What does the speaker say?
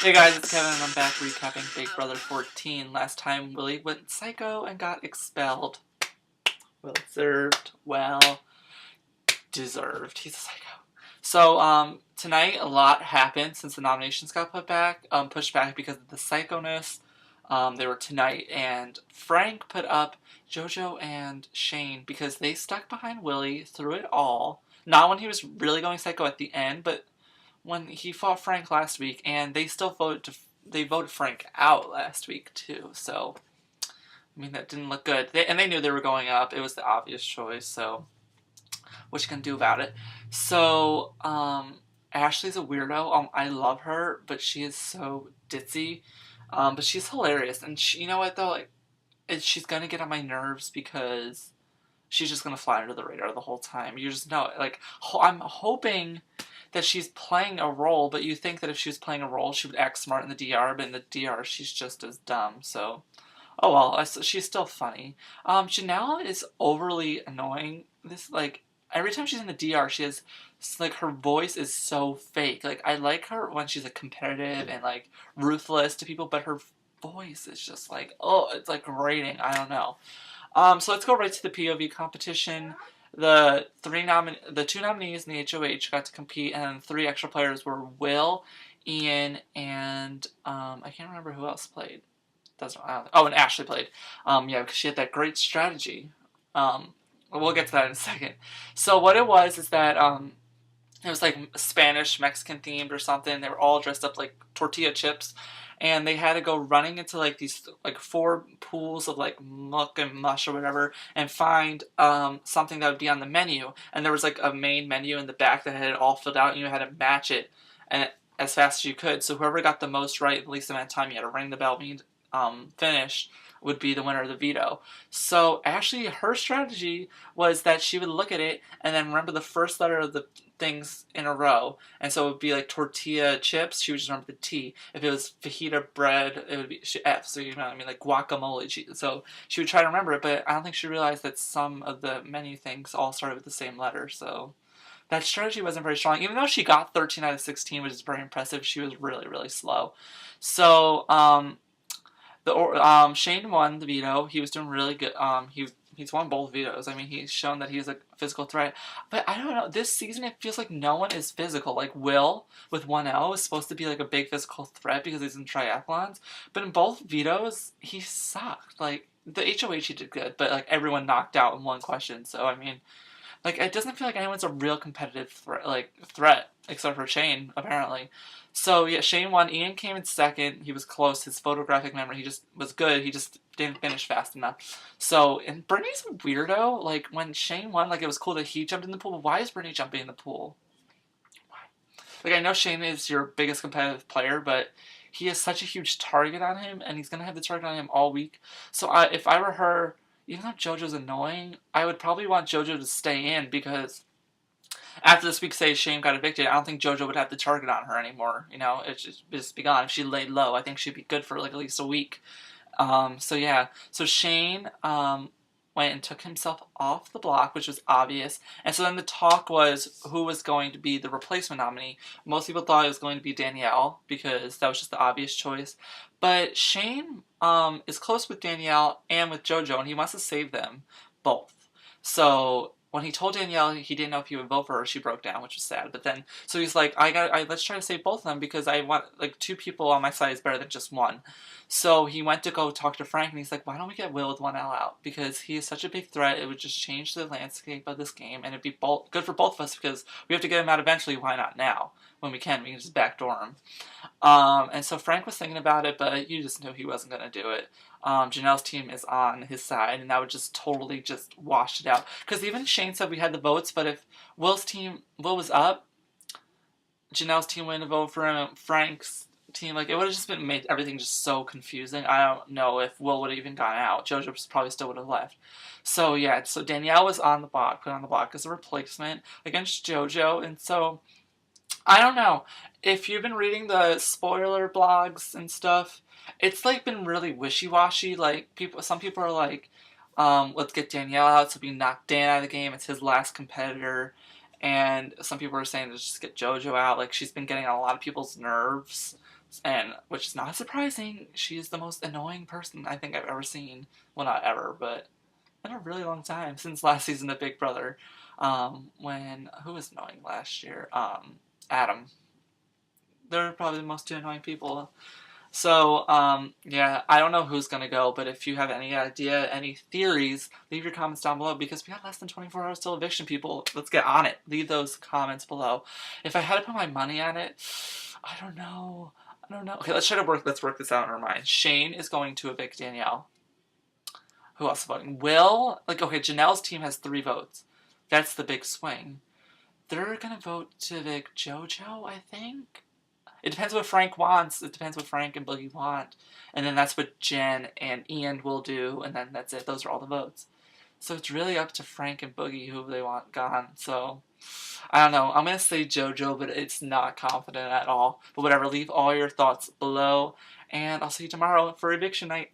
Hey guys, it's Kevin and I'm back recapping Big Brother 14. Last time Willie went psycho and got expelled. Well deserved. Well deserved. He's a psycho. So, tonight a lot happened since the nominations got pushed back because of the psychoness. They were tonight, and Frank put up JoJo and Shane because they stuck behind Willie through it all. Not when he was really going psycho at the end, but when he fought Frank last week, and they voted Frank out last week too. So I mean that didn't look good. They knew they were going up. It was the obvious choice. So what you can do about it? So Ashley's a weirdo. I love her, but she is so ditzy. But she's hilarious, and you know what though? She's gonna get on my nerves because she's just gonna fly under the radar the whole time. You just know it. I'm hoping that she's playing a role, but you think that if she was playing a role, she would act smart in the DR, but in the DR, she's just as dumb. So, oh well, she's still funny. Janelle is overly annoying. Every time she's in the DR, her voice is so fake. Like, I like her when she's competitive and ruthless to people, but her voice is just oh, it's grating. I don't know. So let's go right to the POV competition. The two nominees in the HOH got to compete, and three extra players were Will, Ian, and I can't remember who else played. And Ashley played. Yeah, because she had that great strategy. We'll get to that in a second. So what it was is that it was Spanish, Mexican themed or something. They were all dressed up like tortilla chips, and they had to go running into these four pools of muck and mush or whatever, and find something that would be on the menu. And there was a main menu in the back that had it all filled out, and you had to match it and as fast as you could. So whoever got the most right, the least amount of time, you had to ring the bell, being finished, would be the winner of the veto. So Ashley, her strategy was that she would look at it and then remember the first letter of the things in a row. And so it would be tortilla chips, she would just remember the T. If it was fajita bread, it would be F. So you know what I mean, guacamole. So she would try to remember it, but I don't think she realized that some of the menu things all started with the same letter. So that strategy wasn't very strong. Even though she got 13 out of 16, which is very impressive, she was really, really slow. So, Shane won the veto. He was doing really good. He's won both vetoes. I mean, he's shown that he's a physical threat. But I don't know. This season, it feels like no one is physical. Will with 1L is supposed to be a big physical threat because he's in triathlons. But in both vetoes, he sucked. The HOH he did good, but everyone knocked out in one question. So I mean, it doesn't feel like anyone's a real competitive threat except for Shane, apparently. So yeah, Shane won. Ian came in second. He was close. His photographic memory, he just was good. He just didn't finish fast enough. So, and Brittany's a weirdo. When Shane won, it was cool that he jumped in the pool, but why is Brittany jumping in the pool? Why? I know Shane is your biggest competitive player, but he has such a huge target on him, and he's going to have the target on him all week. So if I were her, even though JoJo's annoying, I would probably want JoJo to stay in because after this week, say Shane got evicted, I don't think JoJo would have the target on her anymore. It's just be gone. If she laid low, I think she'd be good for at least a week. So yeah, so Shane went and took himself off the block, which was obvious. And so then the talk was who was going to be the replacement nominee. Most people thought it was going to be Danielle because that was just the obvious choice. But Shane is close with Danielle and with JoJo, and he wants to save them both. So when he told Danielle he didn't know if he would vote for her, she broke down, which was sad. But then, so he's like, let's try to save both of them because I want, two people on my side is better than just one. So he went to go talk to Frank, and he's like, why don't we get Will with 1L out? Because he is such a big threat, it would just change the landscape of this game, and it'd be good for both of us because we have to get him out eventually. Why not now? When we can just backdoor him. And so Frank was thinking about it, but you just knew he wasn't going to do it. Janelle's team is on his side, and that would just totally just wash it out. Because even Shane said we had the votes, but if Will was up, Janelle's team wouldn't have voted for him, and Frank's team, it would have just made everything just so confusing. I don't know if Will would have even gone out. JoJo probably still would have left. So yeah, so Danielle was on the block, put on the block as a replacement against JoJo, and so I don't know. If you've been reading the spoiler blogs and stuff, it's been really wishy-washy. Some people are let's get Danielle out so we can knock Dan out of the game. It's his last competitor. And some people are saying to just get JoJo out. She's been getting on a lot of people's nerves. And which is not surprising. She is the most annoying person I think I've ever seen. Well, not ever, but in a really long time, since last season of Big Brother. When who was annoying last year? Adam. They're probably the most two annoying people. So, yeah, I don't know who's gonna go, but if you have any idea, any theories, leave your comments down below, because we have less than 24 hours till eviction, people. Let's get on it. Leave those comments below. If I had to put my money on it, I don't know. I don't know. Okay, let's work this out in our minds. Shane is going to evict Danielle. Who else is voting? Will, like, okay, Janelle's team has 3 votes. That's the big swing. They're gonna vote to evict JoJo, I think. It depends what Frank wants. It depends what Frank and Boogie want. And then that's what Jen and Ian will do, and then that's it. Those are all the votes. So it's really up to Frank and Boogie who they want gone. So, I don't know. I'm going to say JoJo, but it's not confident at all. But whatever, leave all your thoughts below, and I'll see you tomorrow for eviction night.